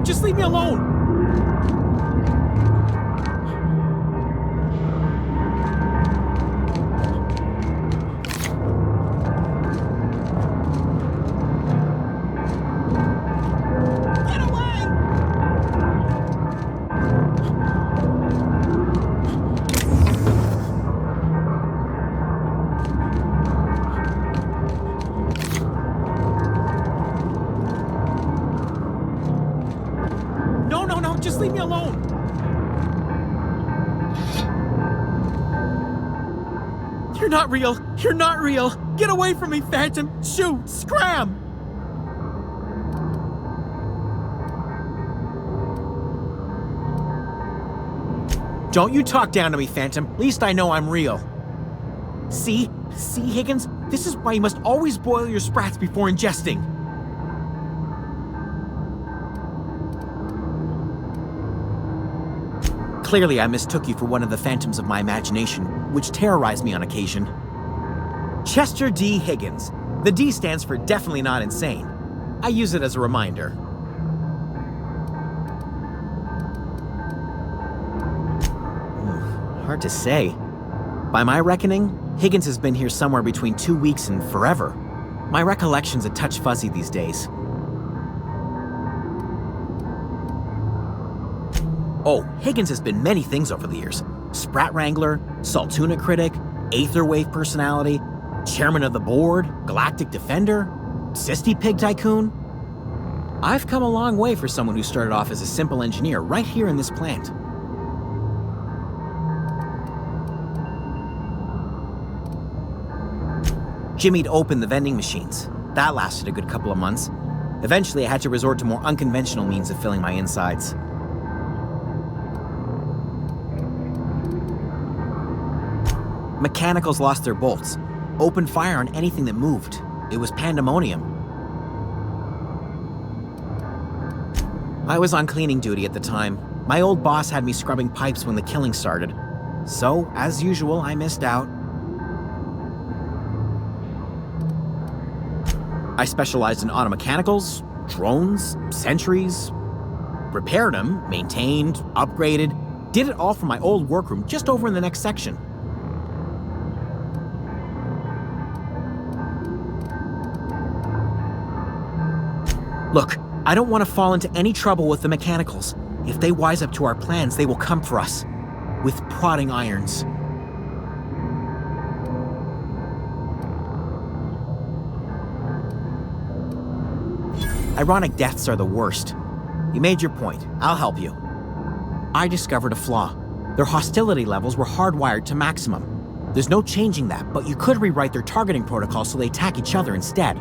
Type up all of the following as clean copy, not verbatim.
just leave me alone! Just leave me alone! You're not real! You're not real! Get away from me, Phantom! Shoot! Scram! Don't you talk down to me, Phantom. At least I know I'm real. See? See, Higgins? This is why you must always boil your sprats before ingesting. Clearly, I mistook you for one of the phantoms of my imagination, which terrorize me on occasion. Chester D. Higgins. The D stands for definitely not insane. I use it as a reminder. Hard to say. By my reckoning, Higgins has been here somewhere between 2 weeks and forever. My recollection's a touch fuzzy these days. Oh, Higgins has been many things over the years. Sprat Wrangler, Saltuna Critic, Aetherwave Personality, Chairman of the Board, Galactic Defender, Sisty Pig Tycoon. I've come a long way for someone who started off as a simple engineer right here in this plant. Jimmy'd opened the vending machines. That lasted a good couple of months. Eventually, I had to resort to more unconventional means of filling my insides. Mechanicals lost their bolts. Opened fire on anything that moved. It was pandemonium. I was on cleaning duty at the time. My old boss had me scrubbing pipes when the killing started. So, as usual, I missed out. I specialized in automechanicals, drones, sentries. Repaired them, maintained, upgraded. Did it all from my old workroom just over in the next section. Look, I don't want to fall into any trouble with the mechanicals. If they wise up to our plans, they will come for us. With prodding irons. Ironic deaths are the worst. You made your point. I'll help you. I discovered a flaw. Their hostility levels were hardwired to maximum. There's no changing that, but you could rewrite their targeting protocol so they attack each other instead.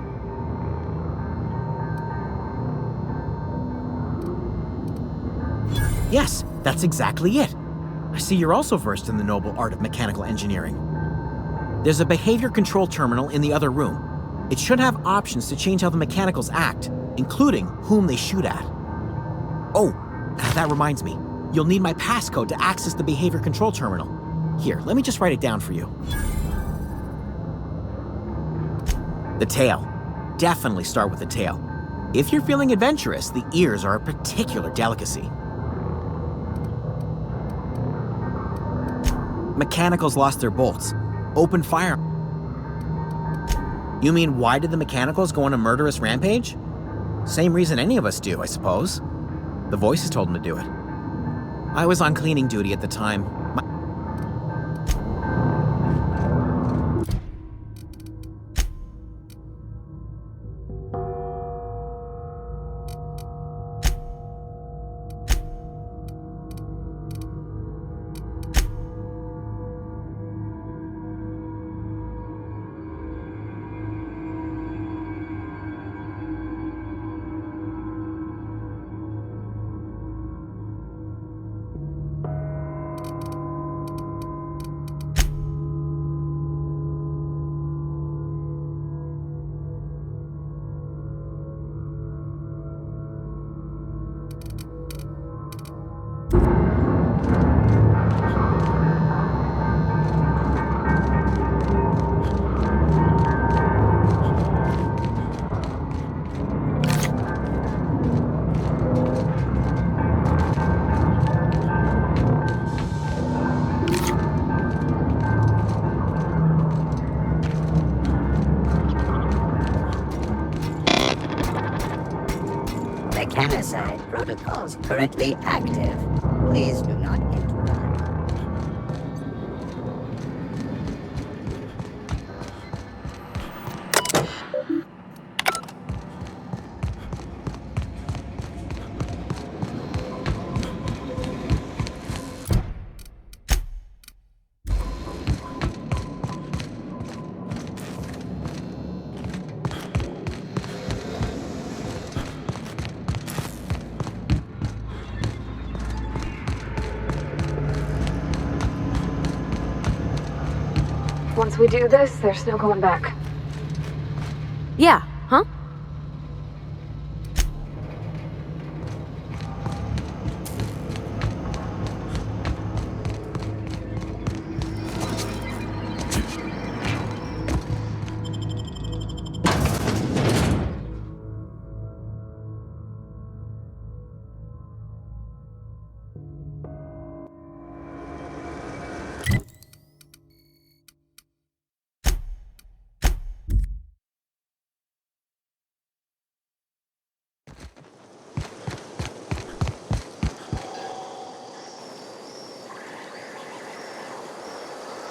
Yes, that's exactly it. I see you're also versed in the noble art of mechanical engineering. There's a behavior control terminal in the other room. It should have options to change how the mechanicals act, including whom they shoot at. Oh, that reminds me. You'll need my passcode to access the behavior control terminal. Here, let me just write it down for you. The tail. Definitely start with the tail. If you're feeling adventurous, the ears are a particular delicacy. Mechanicals lost their bolts. Opened fire. You mean, why did the mechanicals go on a murderous rampage? Same reason any of us do, I suppose. The voices told them to do it. I was on cleaning duty at the time. mechanicide protocols currently active. Please do not interrupt. Once we do this, there's no going back. Yeah, huh?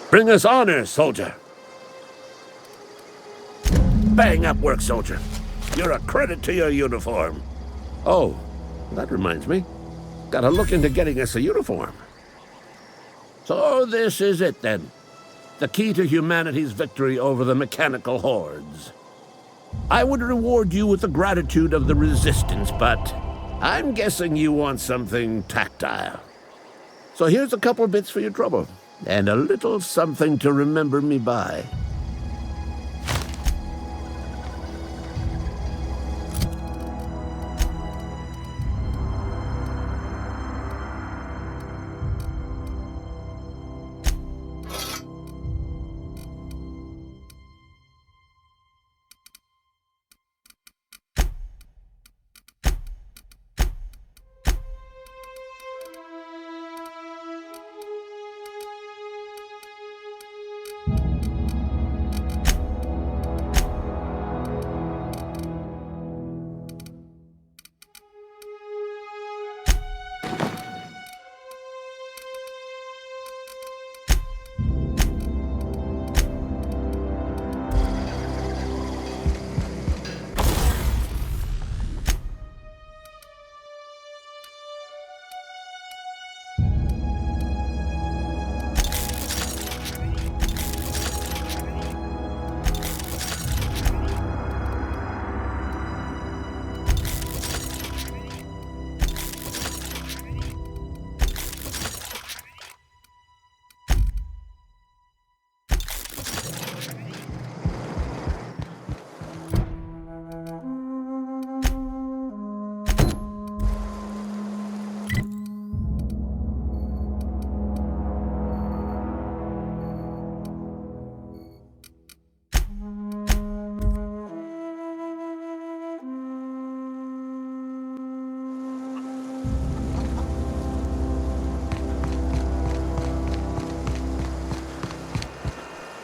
Bring us honor, soldier. Bang up work, soldier. You're a credit to your uniform. Oh, that reminds me. Gotta look into getting us a uniform. So this is it, then. The key to humanity's victory over the mechanical hordes. I would reward you with the gratitude of the Resistance, but I'm guessing you want something tactile. So here's a couple bits for your trouble. And a little something to remember me by.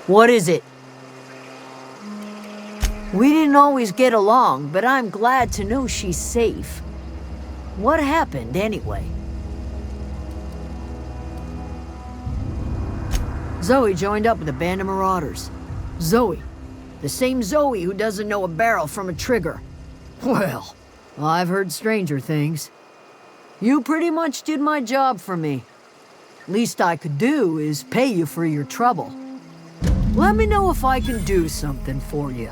What is it? We didn't always get along, but I'm glad to know she's safe. What happened, anyway? Zoe joined up with a band of marauders. Zoe. The same Zoe who doesn't know a barrel from a trigger. Well, I've heard stranger things. You pretty much did my job for me. Least I could do is pay you for your trouble. Let me know if I can do something for you.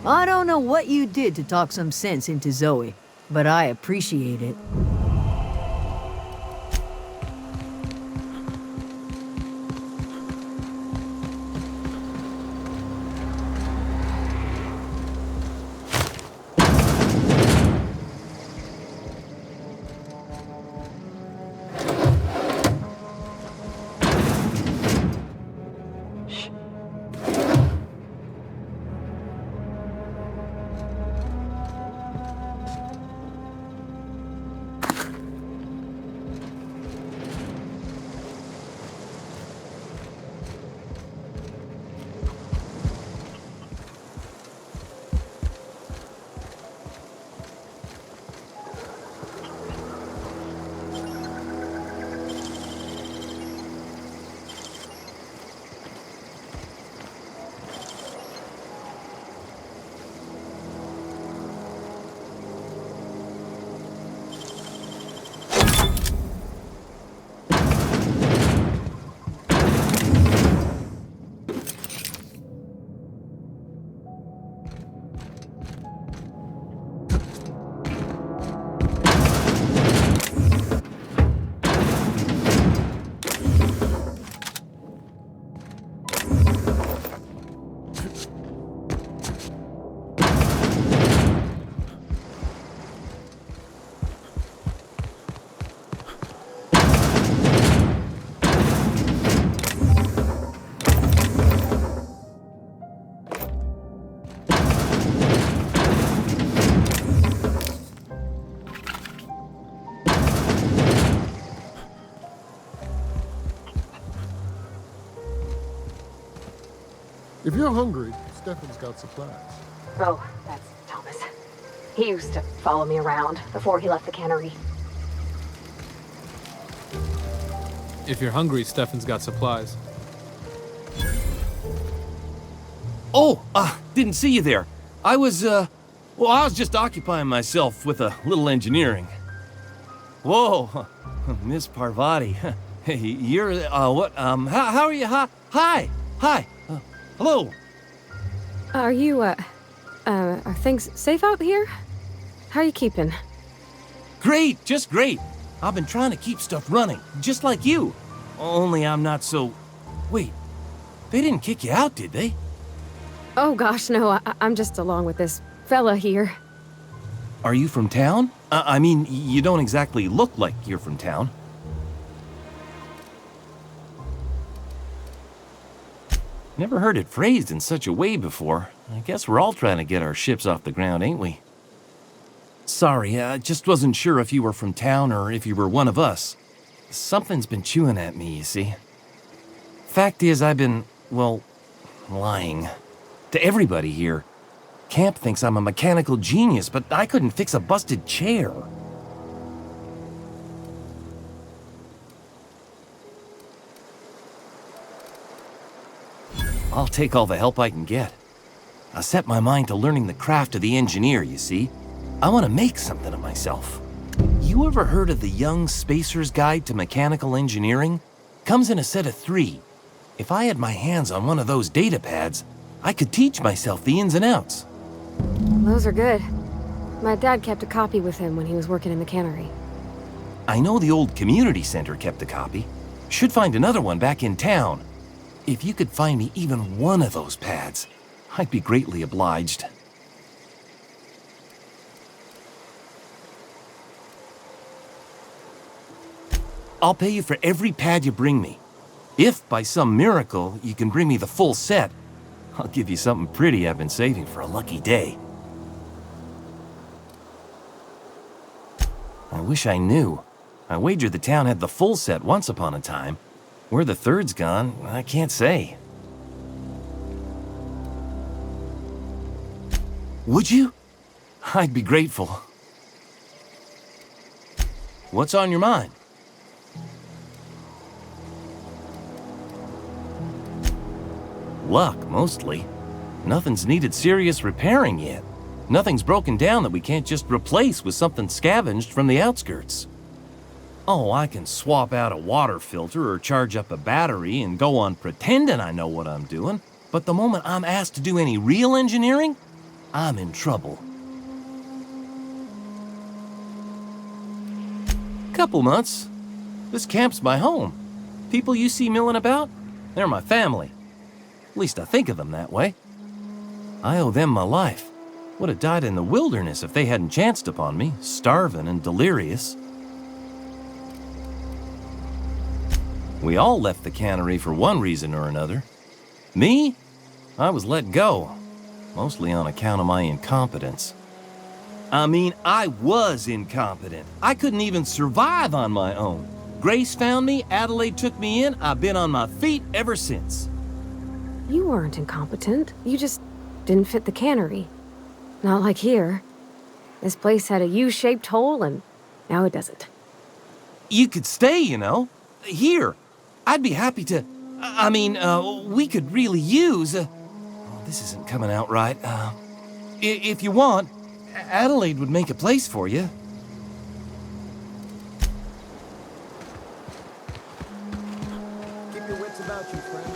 I don't know what you did to talk some sense into Zoe, but I appreciate it. If you're hungry, Stefan's got supplies. Oh, that's Thomas. He used to follow me around before he left the cannery. If you're hungry, Stefan's got supplies. Oh, didn't see you there. I was just occupying myself with a little engineering. Whoa, Miss Parvati. Hey, you're, how are you? Hi. Hello. Are you, are things safe out here? How are you keeping? Great, just great. I've been trying to keep stuff running, just like you. Only I'm not so... Wait, they didn't kick you out, did they? Oh gosh, no, I'm just along with this fella here. Are you from town? I mean, you don't exactly look like you're from town. Never heard it phrased in such a way before. I guess we're all trying to get our ships off the ground, ain't we? Sorry, I just wasn't sure if you were from town or if you were one of us. Something's been chewing at me, you see. Fact is, I've been, well, lying. To everybody here. Camp thinks I'm a mechanical genius, but I couldn't fix a busted chair. I'll take all the help I can get. I set my mind to learning the craft of the engineer, you see. I want to make something of myself. You ever heard of the Young Spacer's Guide to Mechanical Engineering? Comes in a set of 3. If I had my hands on one of those data pads, I could teach myself the ins and outs. Those are good. My dad kept a copy with him when he was working in the cannery. I know the old community center kept a copy. Should find another one back in town. If you could find me even one of those pads, I'd be greatly obliged. I'll pay you for every pad you bring me. If, by some miracle, you can bring me the full set, I'll give you something pretty I've been saving for a lucky day. I wish I knew. I wagered the town had the full set once upon a time. Where the third's gone, I can't say. Would you? I'd be grateful. What's on your mind? Luck, mostly. Nothing's needed serious repairing yet. Nothing's broken down that we can't just replace with something scavenged from the outskirts. Oh, I can swap out a water filter or charge up a battery and go on pretending I know what I'm doing, but the moment I'm asked to do any real engineering, I'm in trouble. Couple months. This camp's my home. People you see milling about, they're my family. At least I think of them that way. I owe them my life. Would have died in the wilderness if they hadn't chanced upon me, starving and delirious. We all left the cannery for one reason or another. Me? I was let go, mostly on account of my incompetence. I mean, I was incompetent. I couldn't even survive on my own. Grace found me, Adelaide took me in, I've been on my feet ever since. You weren't incompetent. You just didn't fit the cannery. Not like here. This place had a U-shaped hole, and now it doesn't. You could stay, you know. Here. I'd be happy to... we could really use... oh, this isn't coming out right. If you want, Adelaide would make a place for you. Keep your wits about you, friend.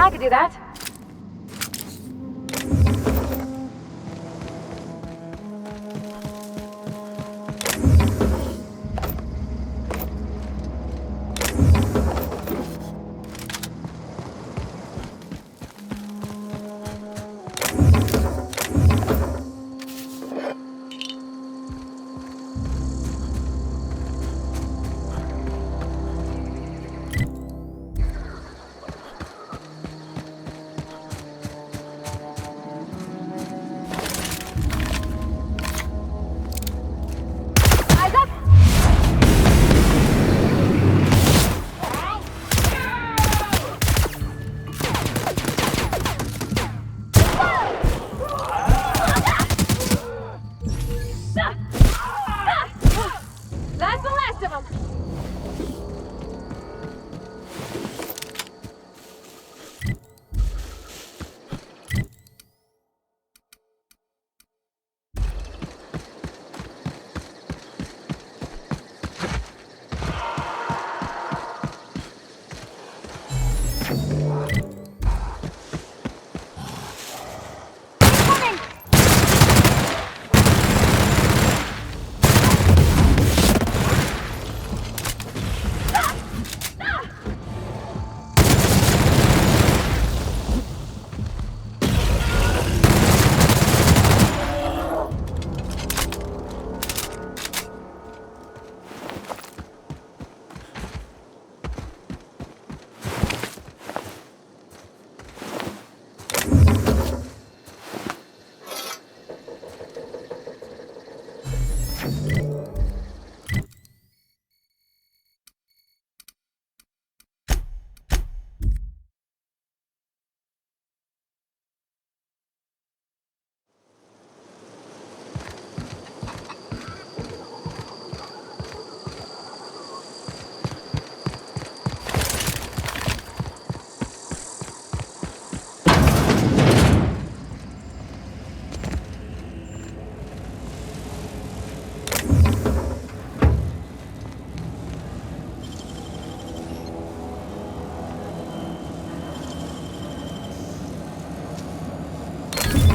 I could do that. That's the last of them.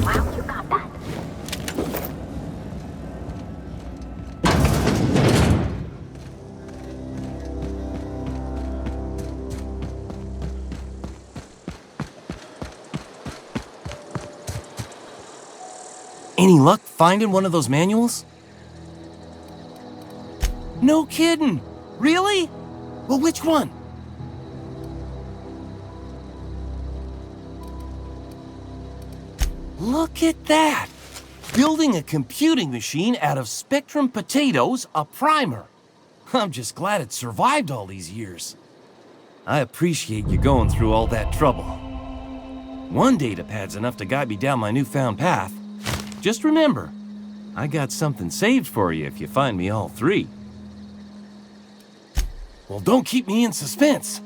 Wow, you got that. Any luck finding one of those manuals? No kidding! Really? Well, which one? Look at that! Building a computing machine out of Spectrum potatoes, a primer. I'm just glad it survived all these years. I appreciate you going through all that trouble. One datapad's enough to guide me down my newfound path. Just remember, I got something saved for you if you find me all three. Well, don't keep me in suspense.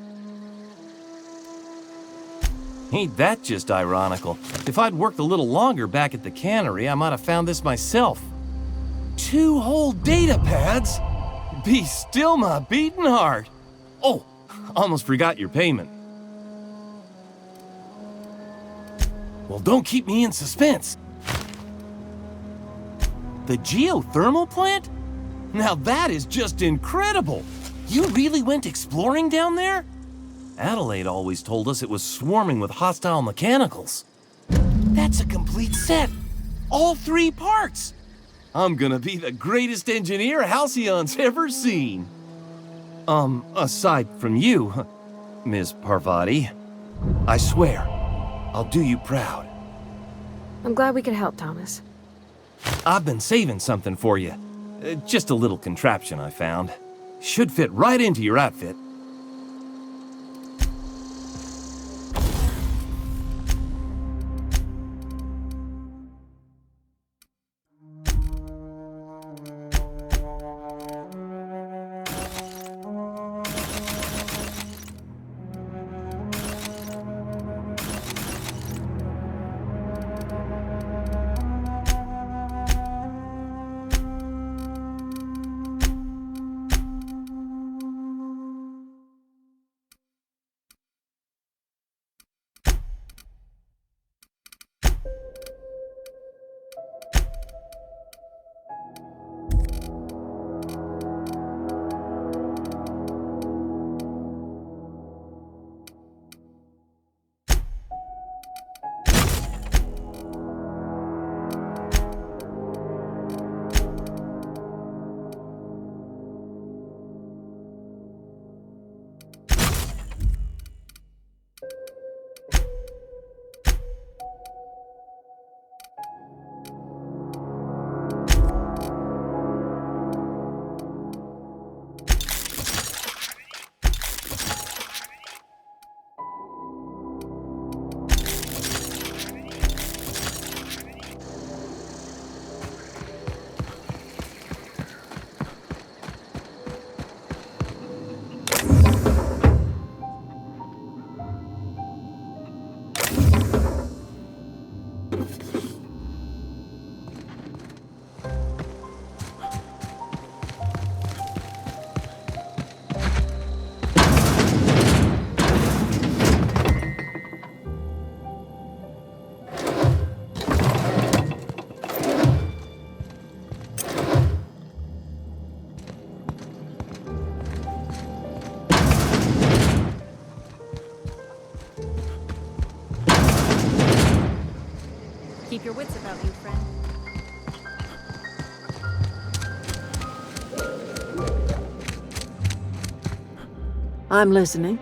Ain't that just ironical? If I'd worked a little longer back at the cannery, I might have found this myself. 2 whole datapads? Be still my beating heart. Oh, almost forgot your payment. Well, don't keep me in suspense. The geothermal plant? Now that is just incredible! You really went exploring down there? Adelaide always told us it was swarming with hostile mechanicals. That's a complete set! All 3 parts! I'm gonna be the greatest engineer Halcyon's ever seen. Aside from you, Ms. Parvati, I swear, I'll do you proud. I'm glad we could help, Thomas. I've been saving something for you. Just a little contraption I found. Should fit right into your outfit. Keep your wits about you, friend. I'm listening.